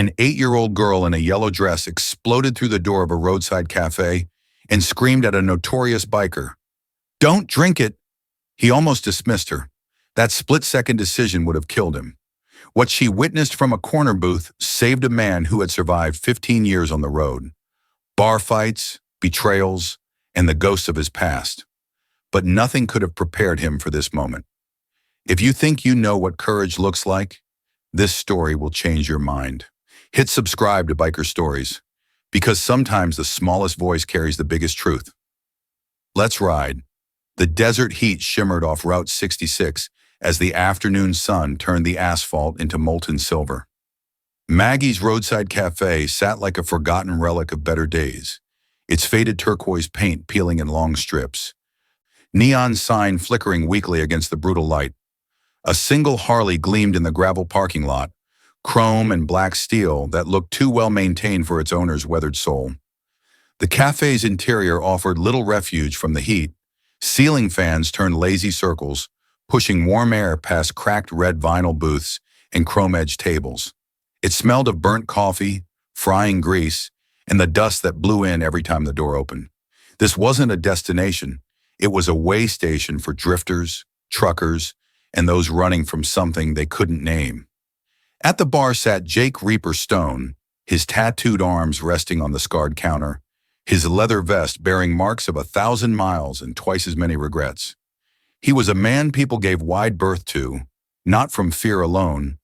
An 8-year-old girl in a yellow dress exploded through the door of a roadside cafe and screamed at a notorious biker, "Don't drink it!" He almost dismissed her. That split-second decision would have killed him. What she witnessed from a corner booth saved a man who had survived 15 years on the road. Bar fights, betrayals, and the ghosts of his past. But nothing could have prepared him for this moment. If you think you know what courage looks like, this story will change your mind. Hit subscribe to Biker Stories, because sometimes the smallest voice carries the biggest truth. Let's ride. The desert heat shimmered off Route 66 as the afternoon sun turned the asphalt into molten silver. Maggie's roadside cafe sat like a forgotten relic of better days, its faded turquoise paint peeling in long strips. Neon sign flickering weakly against the brutal light. A single Harley gleamed in the gravel parking lot, chrome and black steel that looked too well maintained for its owner's weathered soul. The cafe's interior offered little refuge from the heat. Ceiling fans turned lazy circles, pushing warm air past cracked red vinyl booths and chrome-edged tables. It smelled of burnt coffee, frying grease, and the dust that blew in every time the door opened. This wasn't a destination. It was a way station for drifters, truckers, and those running from something they couldn't name. At the bar sat Jake Reaper Stone, his tattooed arms resting on the scarred counter, his leather vest bearing marks of 1,000 miles and twice as many regrets. He was a man people gave wide berth to, not from fear alone,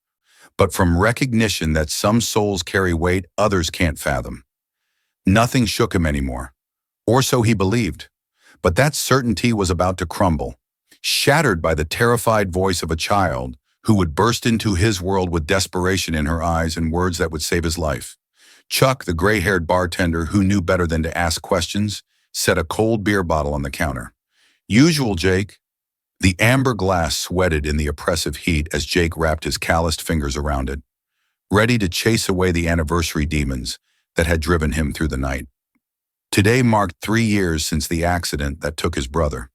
but from recognition that some souls carry weight others can't fathom. Nothing shook him anymore, or so he believed, but that certainty was about to crumble, shattered by the terrified voice of a child who would burst into his world with desperation in her eyes and words that would save his life. Chuck, the gray-haired bartender who knew better than to ask questions, set a cold beer bottle on the counter. "Usual, Jake." The amber glass sweated in the oppressive heat as Jake wrapped his calloused fingers around it, ready to chase away the anniversary demons that had driven him through the night. Today marked 3 years since the accident that took his brother.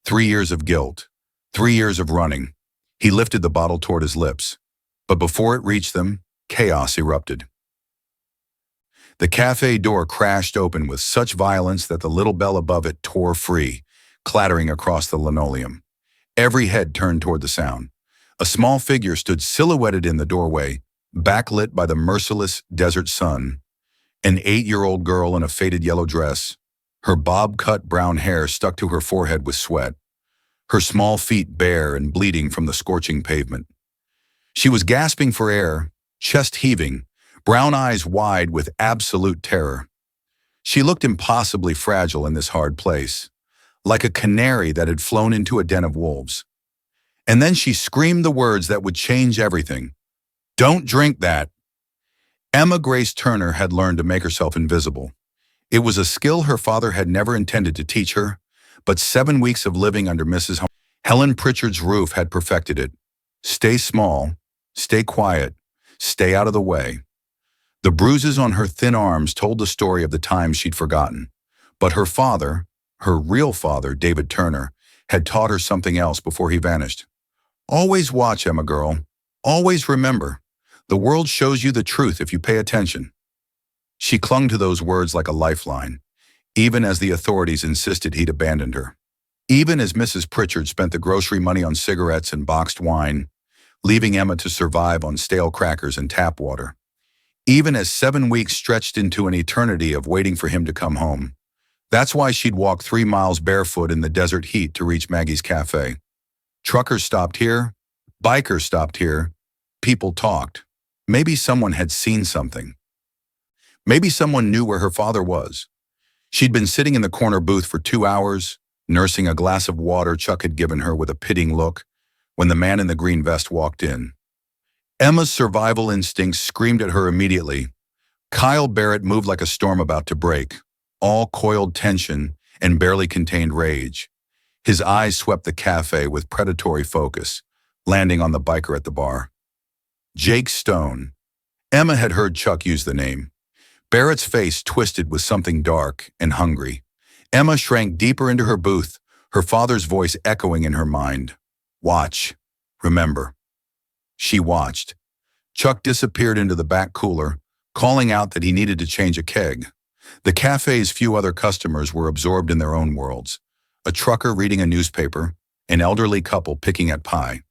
3 years of guilt, 3 years of running. He lifted the bottle toward his lips, but before it reached them, chaos erupted. The cafe door crashed open with such violence that the little bell above it tore free, clattering across the linoleum. Every head turned toward the sound. A small figure stood silhouetted in the doorway, backlit by the merciless desert sun. An 8-year-old girl in a faded yellow dress, her bob-cut brown hair stuck to her forehead with sweat, her small feet bare and bleeding from the scorching pavement. She was gasping for air, chest heaving, brown eyes wide with absolute terror. She looked impossibly fragile in this hard place, like a canary that had flown into a den of wolves. And then she screamed the words that would change everything. "Don't drink that." Emma Grace Turner had learned to make herself invisible. It was a skill her father had never intended to teach her, but 7 weeks of living under Mrs. Helen Pritchard's roof had perfected it. Stay small, stay quiet, stay out of the way. The bruises on her thin arms told the story of the times she'd forgotten. But her father, her real father, David Turner, had taught her something else before he vanished. Always watch, Emma girl. Always remember. The world shows you the truth if you pay attention. She clung to those words like a lifeline, even as the authorities insisted he'd abandoned her. Even as Mrs. Pritchard spent the grocery money on cigarettes and boxed wine, leaving Emma to survive on stale crackers and tap water. Even as 7 weeks stretched into an eternity of waiting for him to come home. That's why she'd walk 3 miles barefoot in the desert heat to reach Maggie's cafe. Truckers stopped here, bikers stopped here, people talked. Maybe someone had seen something. Maybe someone knew where her father was. She'd been sitting in the corner booth for 2 hours, nursing a glass of water Chuck had given her with a pitying look, when the man in the green vest walked in. Emma's survival instincts screamed at her immediately. Kyle Barrett moved like a storm about to break, all coiled tension and barely contained rage. His eyes swept the cafe with predatory focus, landing on the biker at the bar. Jake Stone. Emma had heard Chuck use the name. Barrett's face twisted with something dark and hungry. Emma shrank deeper into her booth, her father's voice echoing in her mind. Watch. Remember. She watched. Chuck disappeared into the back cooler, calling out that he needed to change a keg. The cafe's few other customers were absorbed in their own worlds. A trucker reading a newspaper, an elderly couple picking at pie.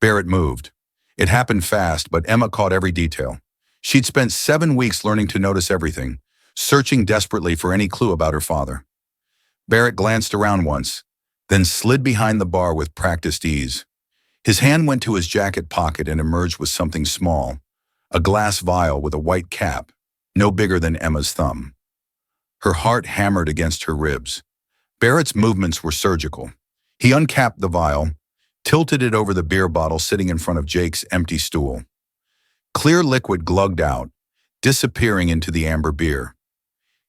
Barrett moved. It happened fast, but Emma caught every detail. She'd spent 7 weeks learning to notice everything, searching desperately for any clue about her father. Barrett glanced around once, then slid behind the bar with practiced ease. His hand went to his jacket pocket and emerged with something small, a glass vial with a white cap, no bigger than Emma's thumb. Her heart hammered against her ribs. Barrett's movements were surgical. He uncapped the vial, tilted it over the beer bottle sitting in front of Jake's empty stool. Clear liquid glugged out, disappearing into the amber beer.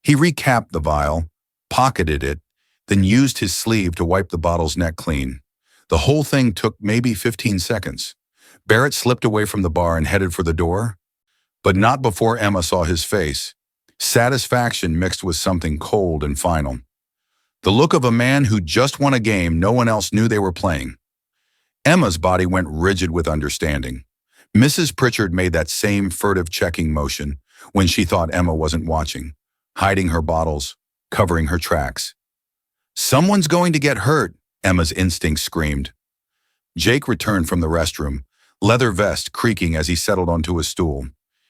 He recapped the vial, pocketed it, then used his sleeve to wipe the bottle's neck clean. The whole thing took maybe 15 seconds. Barrett slipped away from the bar and headed for the door, but not before Emma saw his face. Satisfaction mixed with something cold and final. The look of a man who just won a game no one else knew they were playing. Emma's body went rigid with understanding. Mrs. Pritchard made that same furtive checking motion when she thought Emma wasn't watching, hiding her bottles, covering her tracks. "Someone's going to get hurt," Emma's instinct screamed. Jake returned from the restroom, leather vest creaking as he settled onto a stool.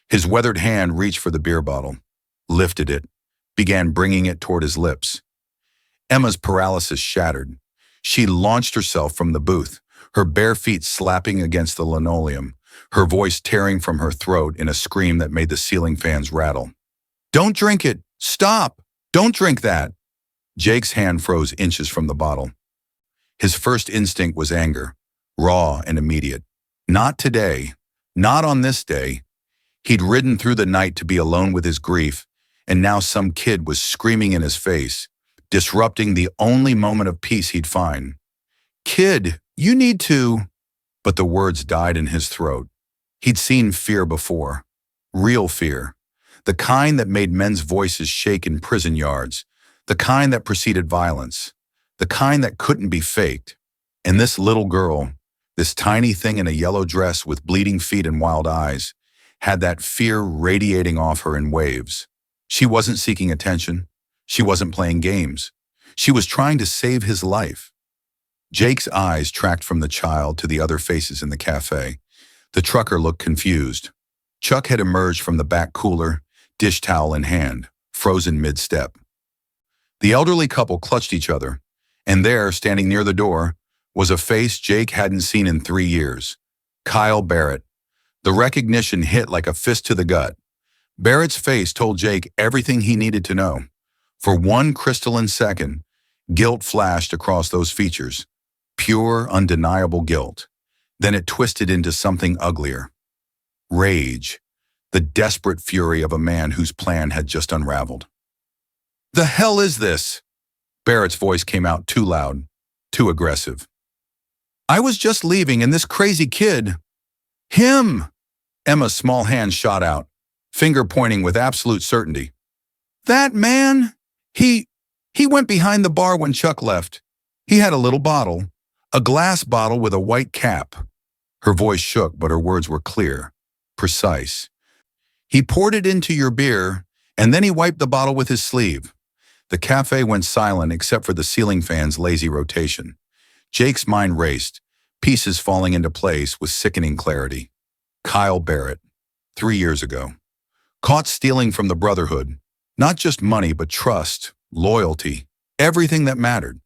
His weathered hand reached for the beer bottle, lifted it, began bringing it toward his lips. Emma's paralysis shattered. She launched herself from the booth, her bare feet slapping against the linoleum, her voice tearing from her throat in a scream that made the ceiling fans rattle. "Don't drink it! Stop! Don't drink that!" Jake's hand froze inches from the bottle. His first instinct was anger, raw and immediate. Not today. Not on this day. He'd ridden through the night to be alone with his grief, and now some kid was screaming in his face, disrupting the only moment of peace he'd find. "Kid, you need to..." But the words died in his throat. He'd seen fear before. Real fear. The kind that made men's voices shake in prison yards. The kind that preceded violence. The kind that couldn't be faked. And this little girl, this tiny thing in a yellow dress with bleeding feet and wild eyes, had that fear radiating off her in waves. She wasn't seeking attention. She wasn't playing games. She was trying to save his life. Jake's eyes tracked from the child to the other faces in the cafe. The trucker looked confused. Chuck had emerged from the back cooler, dish towel in hand, frozen mid-step. The elderly couple clutched each other, and there, standing near the door, was a face Jake hadn't seen in 3 years. Kyle Barrett. The recognition hit like a fist to the gut. Barrett's face told Jake everything he needed to know. For one crystalline second, guilt flashed across those features. Pure, undeniable guilt. Then it twisted into something uglier. Rage. The desperate fury of a man whose plan had just unraveled. "The hell is this?" Barrett's voice came out too loud, too aggressive. "I was just leaving and this crazy kid..." "Him!" Emma's small hand shot out, finger pointing with absolute certainty. "That man? He went behind the bar when Chuck left. He had a little bottle, a glass bottle with a white cap." Her voice shook, but her words were clear, precise. "He poured it into your beer, and then he wiped the bottle with his sleeve." The cafe went silent except for the ceiling fan's lazy rotation. Jake's mind raced, pieces falling into place with sickening clarity. Kyle Barrett, 3 years ago. Caught stealing from the Brotherhood. Not just money, but trust, loyalty, everything that mattered.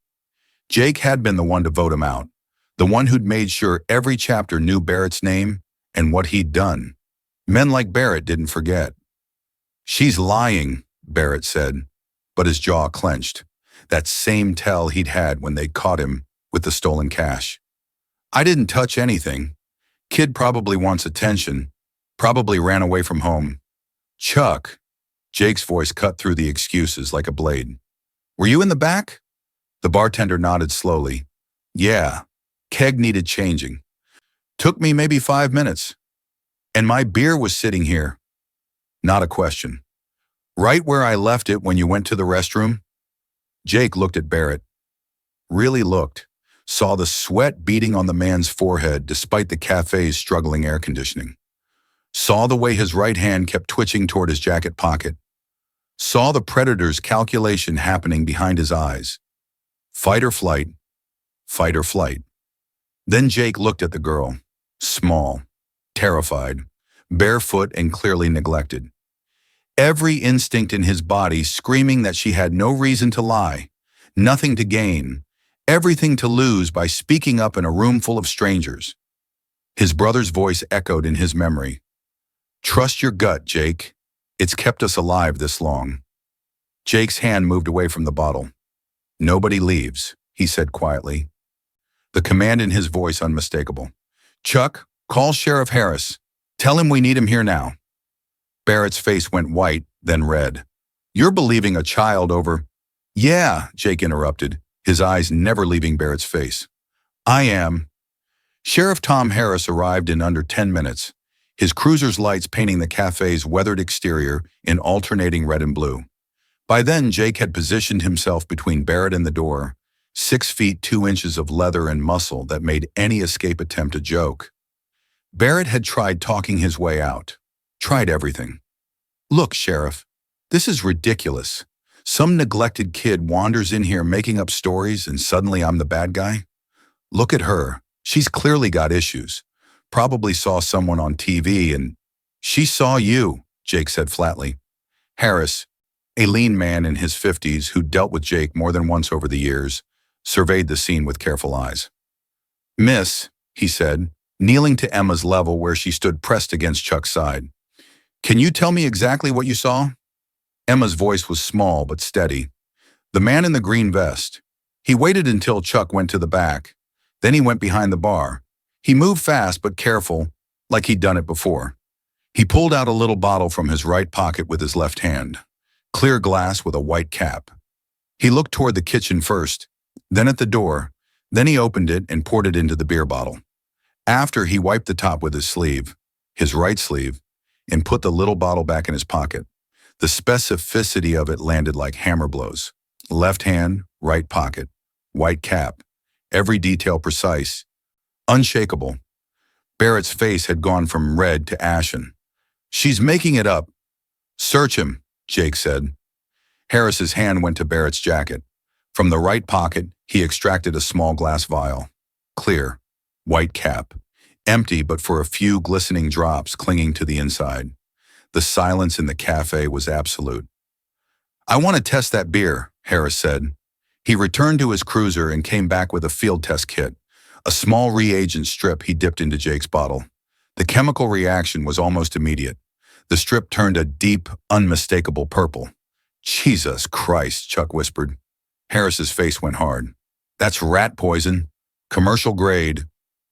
Jake had been the one to vote him out, the one who'd made sure every chapter knew Barrett's name and what he'd done. Men like Barrett didn't forget. "She's lying," Barrett said, but his jaw clenched. That same tell he'd had when they caught him with the stolen cash. "I didn't touch anything. Kid probably wants attention, probably ran away from home." "Chuck," Jake's voice cut through the excuses like a blade. "Were you in the back?" The bartender nodded slowly. "Yeah, keg needed changing. Took me maybe 5 minutes. And my beer was sitting here." Not a question. "Right where I left it when you went to the restroom?" Jake looked at Barrett. Really looked. saw the sweat beading on the man's forehead despite the cafe's struggling air conditioning, saw the way his right hand kept twitching toward his jacket pocket, saw the predator's calculation happening behind his eyes. Fight or flight, fight or flight. Then Jake looked at the girl, small, terrified, barefoot and clearly neglected. Every instinct in his body screaming that she had no reason to lie, nothing to gain, everything to lose by speaking up in a room full of strangers. His brother's voice echoed in his memory. "Trust your gut, Jake. It's kept us alive this long." Jake's hand moved away from the bottle. "Nobody leaves," he said quietly. The command in his voice unmistakable. "Chuck, call Sheriff Harris. Tell him we need him here now." Barrett's face went white, then red. "You're believing a child over—" "Yeah," Jake interrupted, his eyes never leaving Barrett's face. "I am." Sheriff Tom Harris arrived in under 10 minutes, his cruiser's lights painting the cafe's weathered exterior in alternating red and blue. By then, Jake had positioned himself between Barrett and the door, 6 feet 2 inches of leather and muscle that made any escape attempt a joke. Barrett had tried talking his way out. Tried everything. "Look, Sheriff, this is ridiculous. Some neglected kid wanders in here making up stories and suddenly I'm the bad guy? Look at her. She's clearly got issues. Probably saw someone on TV and—" "She saw you," Jake said flatly. Harris, a lean man in his 50s who dealt with Jake more than once over the years, surveyed the scene with careful eyes. "Miss," he said, kneeling to Emma's level where she stood pressed against Chuck's side, "can you tell me exactly what you saw?" Emma's voice was small but steady. "The man in the green vest. He waited until Chuck went to the back. Then he went behind the bar. He moved fast but careful, like he'd done it before. He pulled out a little bottle from his right pocket with his left hand. Clear glass with a white cap. He looked toward the kitchen first, then at the door, then he opened it and poured it into the beer bottle. After, he wiped the top with his sleeve, his right sleeve, and put the little bottle back in his pocket. The specificity of it landed like hammer blows. Left hand, right pocket, white cap, every detail precise, unshakable. Barrett's face had gone from red to ashen. "She's making it up." "Search him," Jake said. Harris's hand went to Barrett's jacket. From the right pocket, he extracted a small glass vial. Clear, white cap, empty but for a few glistening drops clinging to the inside. The silence in the cafe was absolute. "I want to test that beer," Harris said. He returned to his cruiser and came back with a field test kit, a small reagent strip he dipped into Jake's bottle. The chemical reaction was almost immediate. The strip turned a deep, unmistakable purple. "Jesus Christ," Chuck whispered. Harris's face went hard. "That's rat poison. Commercial grade.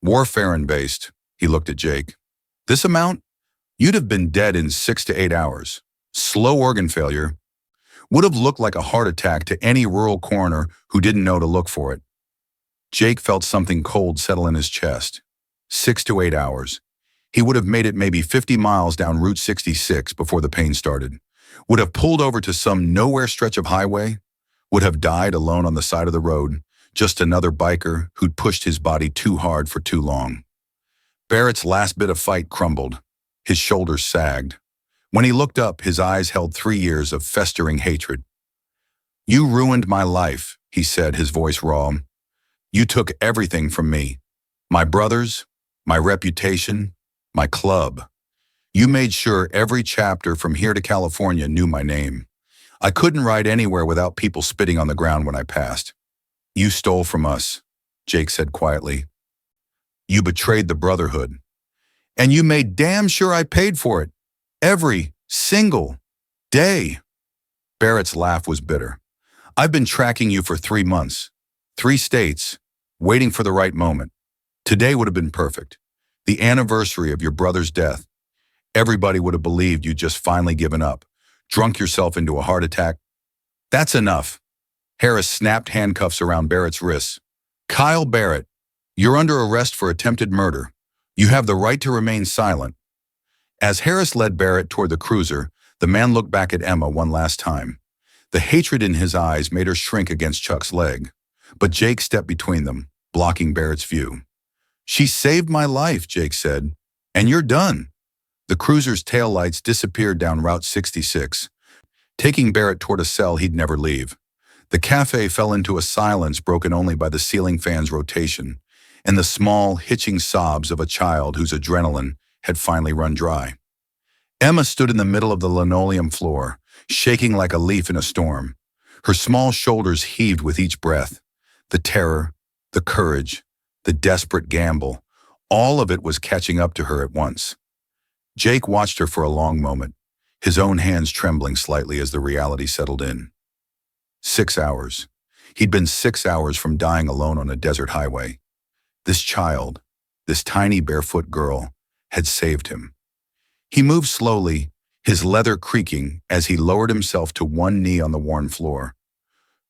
Warfarin-based." He looked at Jake. "This amount? You'd have been dead in 6 to 8 hours. Slow organ failure. Would have looked like a heart attack to any rural coroner who didn't know to look for it." Jake felt something cold settle in his chest. 6 to 8 hours. He would have made it maybe 50 miles down Route 66 before the pain started. Would have pulled over to some nowhere stretch of highway. Would have died alone on the side of the road, just another biker who'd pushed his body too hard for too long. Barrett's last bit of fight crumbled. His shoulders sagged. When he looked up, his eyes held 3 years of festering hatred. "You ruined my life," he said, his voice raw. "You took everything from me. My brothers, my reputation, my club. You made sure every chapter from here to California knew my name. I couldn't ride anywhere without people spitting on the ground when I passed. You stole from us," Jake said quietly. "You betrayed the Brotherhood. And you made damn sure I paid for it. Every single day." Barrett's laugh was bitter. "I've been tracking you for 3 months, 3 states, waiting for the right moment. Today would have been perfect. The anniversary of your brother's death. Everybody would have believed you'd just finally given up, drunk yourself into a heart attack." "That's enough." Harris snapped handcuffs around Barrett's wrists. "Kyle Barrett, you're under arrest for attempted murder. You have the right to remain silent." As Harris led Barrett toward the cruiser, the man looked back at Emma one last time. The hatred in his eyes made her shrink against Chuck's leg. But Jake stepped between them. blocking Barrett's view. "She saved my life," Jake said. "And you're done." The cruiser's taillights disappeared down Route 66, taking Barrett toward a cell he'd never leave. The café fell into a silence broken only by the ceiling fan's rotation and the small, hitching sobs of a child whose adrenaline had finally run dry. Emma stood in the middle of the linoleum floor, shaking like a leaf in a storm. Her small shoulders heaved with each breath. The terror, the courage, the desperate gamble, all of it was catching up to her at once. Jake watched her for a long moment, his own hands trembling slightly as the reality settled in. 6 hours. He'd been 6 hours from dying alone on a desert highway. This child, this tiny barefoot girl, had saved him. He moved slowly, his leather creaking as he lowered himself to one knee on the worn floor.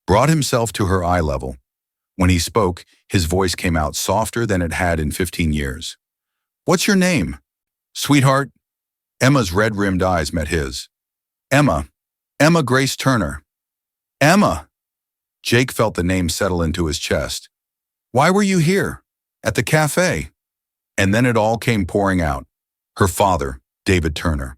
Brought himself to her eye level. When he spoke, his voice came out softer than it had in 15 years. "What's your name?" "Sweetheart." Emma's red-rimmed eyes met his. "Emma. Emma Grace Turner." "Emma!" Jake felt the name settle into his chest. "Why were you here? At the cafe?" And then it all came pouring out. Her father, David Turner,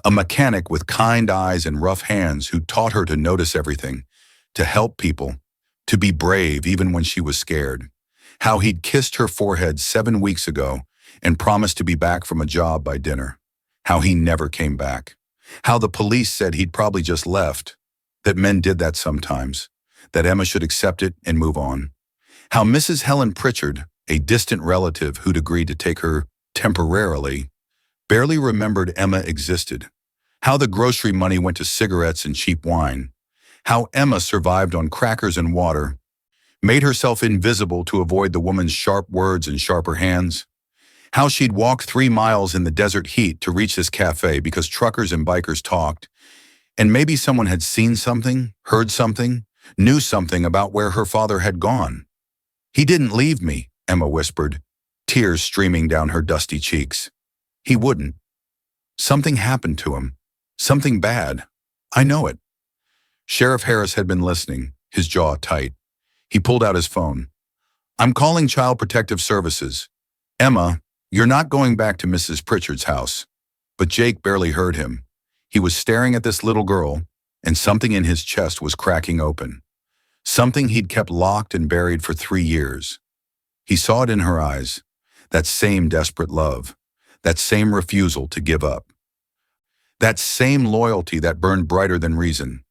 a mechanic with kind eyes and rough hands who taught her to notice everything, to help people, to be brave even when she was scared. How he'd kissed her forehead 7 weeks ago and promised to be back from a job by dinner. How he never came back. How the police said he'd probably just left, that men did that sometimes, that Emma should accept it and move on. How Mrs. Helen Pritchard, a distant relative who'd agreed to take her temporarily, barely remembered Emma existed. How the grocery money went to cigarettes and cheap wine. How Emma survived on crackers and water, made herself invisible to avoid the woman's sharp words and sharper hands. How she'd walked 3 miles in the desert heat to reach this cafe because truckers and bikers talked, and maybe someone had seen something, heard something, knew something about where her father had gone. "He didn't leave me," Emma whispered, tears streaming down her dusty cheeks. "He wouldn't. Something happened to him. Something bad. I know it." Sheriff Harris had been listening, his jaw tight. He pulled out his phone. "I'm calling Child Protective Services. Emma, you're not going back to Mrs. Pritchard's house." But Jake barely heard him. He was staring at this little girl, and something in his chest was cracking open. Something he'd kept locked and buried for 3 years. He saw it in her eyes, that same desperate love, that same refusal to give up. That same loyalty that burned brighter than reason.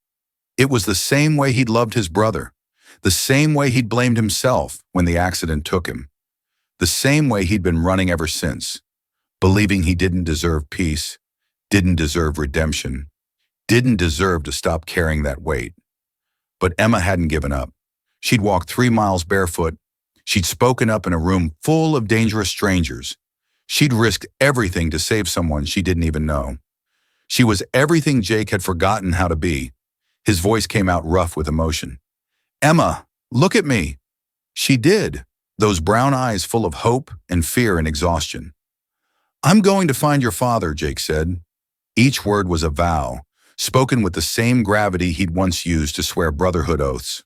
It was the same way he'd loved his brother, the same way he'd blamed himself when the accident took him, the same way he'd been running ever since, believing he didn't deserve peace, didn't deserve redemption, didn't deserve to stop carrying that weight. But Emma hadn't given up. She'd walked 3 miles barefoot. She'd spoken up in a room full of dangerous strangers. She'd risked everything to save someone she didn't even know. She was everything Jake had forgotten how to be. His voice came out rough with emotion. "Emma, look at me." She did, those brown eyes full of hope and fear and exhaustion. "I'm going to find your father," Jake said. Each word was a vow, spoken with the same gravity he'd once used to swear Brotherhood oaths.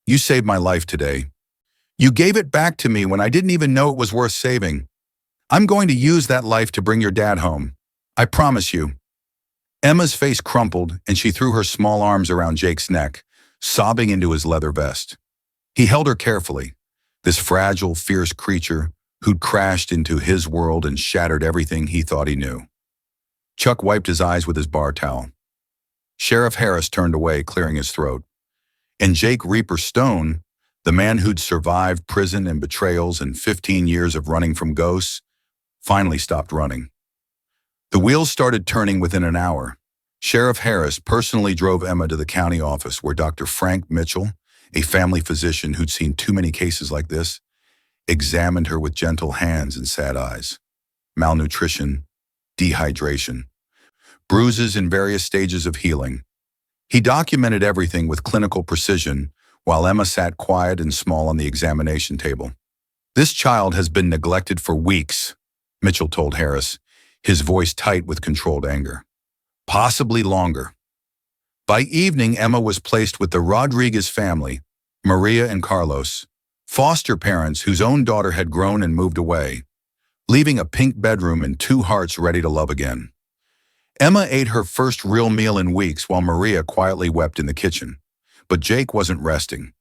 "You saved my life today. You gave it back to me when I didn't even know it was worth saving. I'm going to use that life to bring your dad home. I promise you." Emma's face crumpled, and she threw her small arms around Jake's neck, sobbing into his leather vest. He held her carefully, this fragile, fierce creature who'd crashed into his world and shattered everything he thought he knew. Chuck wiped his eyes with his bar towel. Sheriff Harris turned away, clearing his throat. And Jake Reaper Stone, the man who'd survived prison and betrayals and 15 years of running from ghosts, finally stopped running. The wheels started turning within an hour. Sheriff Harris personally drove Emma to the county office where Dr. Frank Mitchell, a family physician who'd seen too many cases like this, examined her with gentle hands and sad eyes. Malnutrition, dehydration, bruises in various stages of healing. He documented everything with clinical precision while Emma sat quiet and small on the examination table. "This child has been neglected for weeks," Mitchell told Harris, his voice tight with controlled anger. "Possibly longer." By evening, Emma was placed with the Rodriguez family, Maria and Carlos, Foster parents whose own daughter had grown and moved away, leaving a pink bedroom and two hearts ready to love again. Emma ate her first real meal in weeks while Maria quietly wept in the kitchen. But Jake wasn't resting.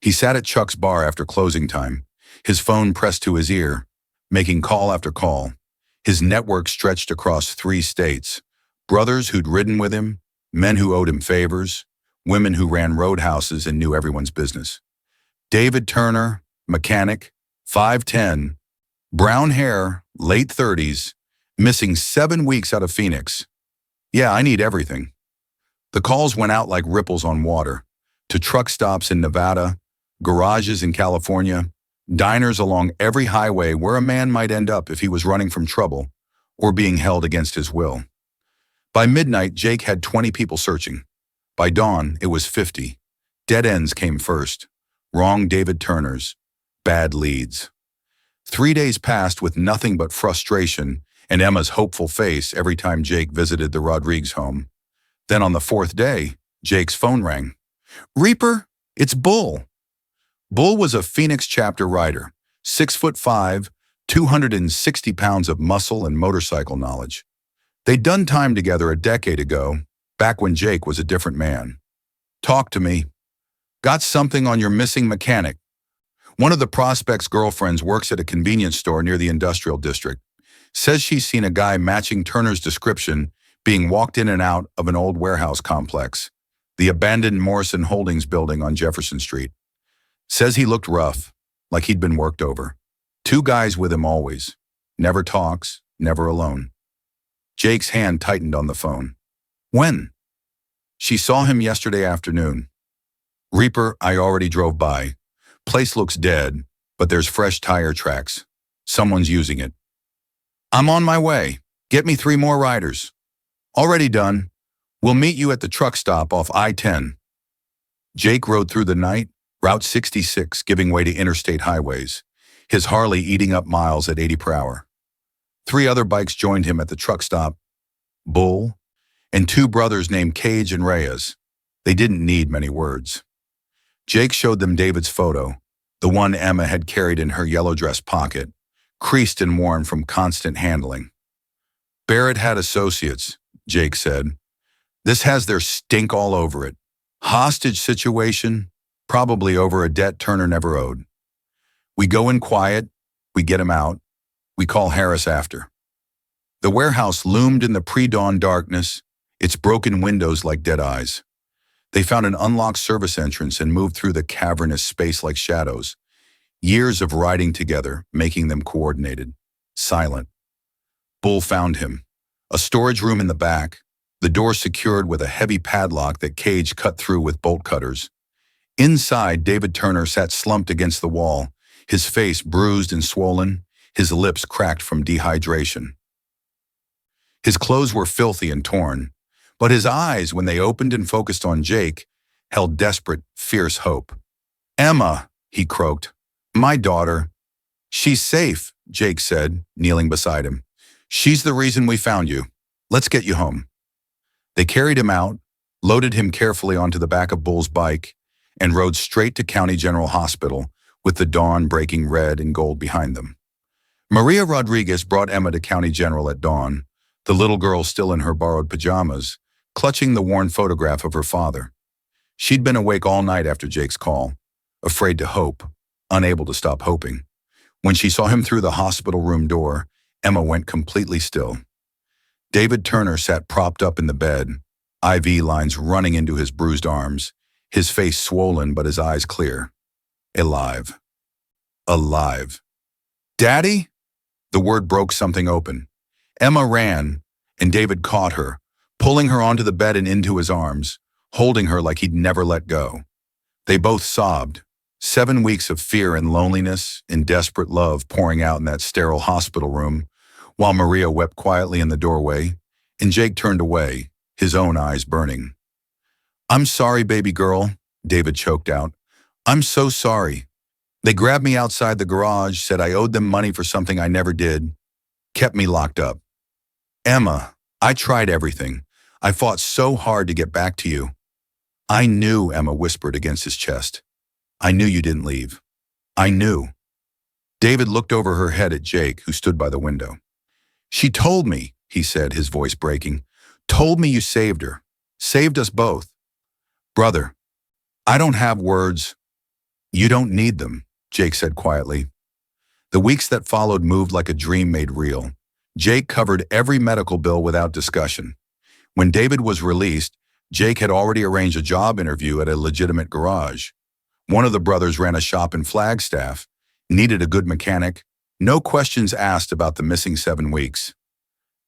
He sat at Chuck's bar after closing time, his phone pressed to his ear, making call after call. His network stretched across 3 states. Brothers who'd ridden with him, men who owed him favors, women who ran roadhouses and knew everyone's business. David Turner, mechanic, 5'10", brown hair, late 30s, missing 7 weeks out of Phoenix. Yeah, I need everything. The calls went out like ripples on water, to truck stops in Nevada, garages in California, diners along every highway where a man might end up if he was running from trouble or being held against his will. By midnight, Jake had 20 people searching. By dawn, it was 50. Dead ends came first. Wrong David Turners. Bad leads. 3 days passed with nothing but frustration and Emma's hopeful face every time Jake visited the Rodriguez home. Then on the 4th day, Jake's phone rang. "Reaper, it's Bull." Bull was a Phoenix chapter rider, 6'5", 260 pounds of muscle and motorcycle knowledge. They'd done time together a decade ago, back when Jake was a different man. "Talk to me. Got something on your missing mechanic." One of the prospect's girlfriends works at a convenience store near the industrial district. Says she's seen a guy matching Turner's description being walked in and out of an old warehouse complex, the abandoned Morrison Holdings building on Jefferson Street. Says he looked rough, like he'd been worked over. 2 guys with him always. Never talks, never alone. Jake's hand tightened on the phone. "When?" "She saw him yesterday afternoon." "Reaper, I already drove by. Place looks dead, but there's fresh tire tracks. Someone's using it." "I'm on my way. Get me 3 more riders." "Already done. We'll meet you at the truck stop off I-10. Jake rode through the night, Route 66 giving way to interstate highways, his Harley eating up miles at 80 per hour. 3 other bikes joined him at the truck stop, Bull, and 2 brothers named Cage and Reyes. They didn't need many words. Jake showed them David's photo, the one Emma had carried in her yellow dress pocket, creased and worn from constant handling. "Barrett had associates," Jake said. "This has their stink all over it. Hostage situation, probably over a debt Turner never owed. We go in quiet, we get him out, we call Harris after." The warehouse loomed in the pre-dawn darkness, its broken windows like dead eyes. They found an unlocked service entrance and moved through the cavernous space like shadows, years of riding together, making them coordinated, silent. Bull found him. A storage room in the back, the door secured with a heavy padlock that Cage cut through with bolt cutters. Inside, David Turner sat slumped against the wall, his face bruised and swollen, his lips cracked from dehydration. His clothes were filthy and torn, but his eyes, when they opened and focused on Jake, held desperate, fierce hope. "Emma," he croaked. "My daughter." "She's safe," Jake said, kneeling beside him. "She's the reason we found you. Let's get you home." They carried him out, loaded him carefully onto the back of Bull's bike, and rode straight to County General Hospital, with the dawn breaking red and gold behind them. Maria Rodriguez brought Emma to County General at dawn, the little girl still in her borrowed pajamas, clutching the worn photograph of her father. She'd been awake all night after Jake's call, afraid to hope, unable to stop hoping. When she saw him through the hospital room door, Emma went completely still. David Turner sat propped up in the bed, IV lines running into his bruised arms, his face swollen but his eyes clear. Alive. Alive. "Daddy?" The word broke something open. Emma ran, and David caught her, pulling her onto the bed and into his arms, holding her like he'd never let go. They both sobbed, 7 weeks of fear and loneliness and desperate love pouring out in that sterile hospital room, while Maria wept quietly in the doorway, and Jake turned away, his own eyes burning. "I'm sorry, baby girl," David choked out. "I'm so sorry. They grabbed me outside the garage, said I owed them money for something I never did, kept me locked up. Emma, I tried everything. I fought so hard to get back to you." "I knew," Emma whispered against his chest. "I knew you didn't leave." I knew. David looked over her head at Jake, who stood by the window. She told me, he said, his voice breaking. Told me you saved her. Saved us both. Brother, I don't have words. You don't need them, Jake said quietly. The weeks that followed moved like a dream made real. Jake covered every medical bill without discussion. When David was released, Jake had already arranged a job interview at a legitimate garage. One of the brothers ran a shop in Flagstaff, needed a good mechanic, no questions asked about the missing 7 weeks.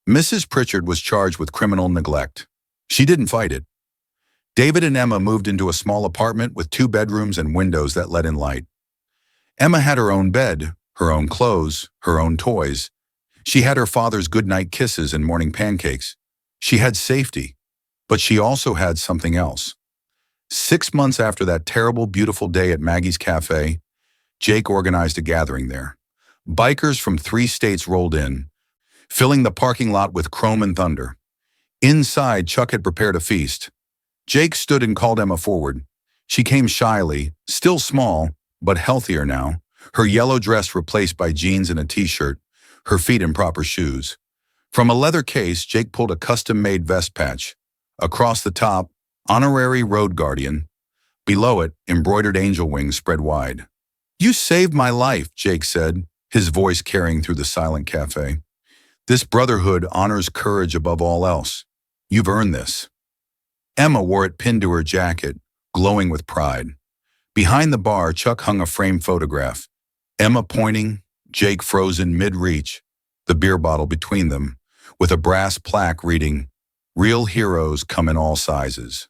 Mrs. Pritchard was charged with criminal neglect. She didn't fight it. David and Emma moved into a small apartment with 2 bedrooms and windows that let in light. Emma had her own bed, her own clothes, her own toys. She had her father's goodnight kisses and morning pancakes. She had safety, but she also had something else. 6 months after that terrible, beautiful day at Maggie's Café, Jake organized a gathering there. Bikers from 3 states rolled in, filling the parking lot with chrome and thunder. Inside, Chuck had prepared a feast. Jake stood and called Emma forward. She came shyly, still small, but healthier now, her yellow dress replaced by jeans and a t-shirt, her feet in proper shoes. From a leather case, Jake pulled a custom-made vest patch. Across the top, Honorary Road Guardian. Below it, embroidered angel wings spread wide. You saved my life, Jake said, his voice carrying through the silent cafe. This brotherhood honors courage above all else. You've earned this. Emma wore it pinned to her jacket, glowing with pride. Behind the bar, Chuck hung a framed photograph. Emma pointing, Jake frozen mid-reach, the beer bottle between them, with a brass plaque reading, "Real heroes come in all sizes."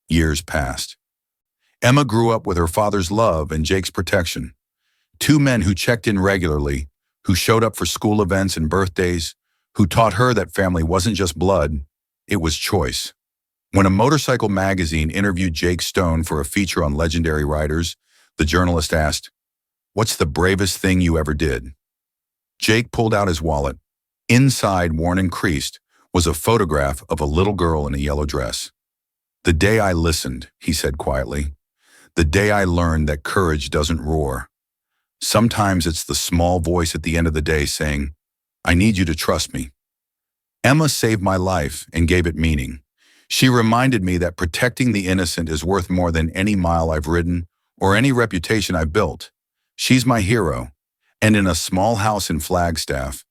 Years passed. Emma grew up with her father's love and Jake's protection. 2 men who checked in regularly, who showed up for school events and birthdays, who taught her that family wasn't just blood, it was choice. When a motorcycle magazine interviewed Jake Stone for a feature on legendary riders, the journalist asked, "What's the bravest thing you ever did?" Jake pulled out his wallet. Inside, worn and creased, was a photograph of a little girl in a yellow dress. "The day I listened," he said quietly. "The day I learned that courage doesn't roar. Sometimes it's the small voice at the end of the day saying, 'I need you to trust me.'" Emma saved my life and gave it meaning. She reminded me that protecting the innocent is worth more than any mile I've ridden or any reputation I've built. She's my hero. And in a small house in Flagstaff,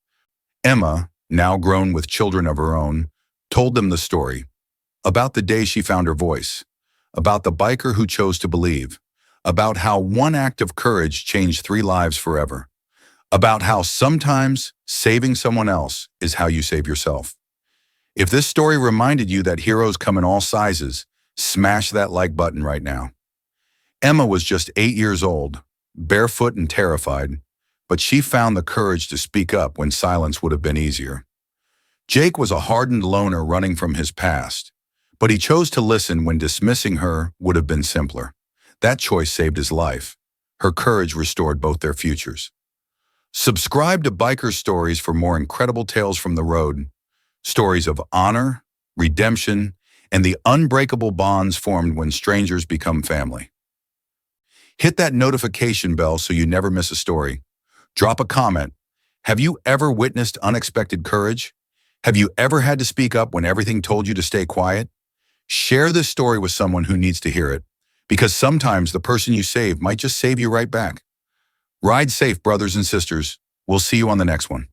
Emma, now grown with children of her own, told them the story. About the day she found her voice. About the biker who chose to believe. About how one act of courage changed 3 lives forever. About how sometimes saving someone else is how you save yourself. If this story reminded you that heroes come in all sizes, smash that like button right now. Emma was just 8 years old, barefoot and terrified, but she found the courage to speak up when silence would have been easier. Jake was a hardened loner running from his past, but he chose to listen when dismissing her would have been simpler. That choice saved his life. Her courage restored both their futures. Subscribe to Biker Stories for more incredible tales from the road, stories of honor, redemption, and the unbreakable bonds formed when strangers become family. Hit that notification bell so you never miss a story. Drop a comment. Have you ever witnessed unexpected courage? Have you ever had to speak up when everything told you to stay quiet? Share this story with someone who needs to hear it, because sometimes the person you save might just save you right back. Ride safe, brothers and sisters. We'll see you on the next one.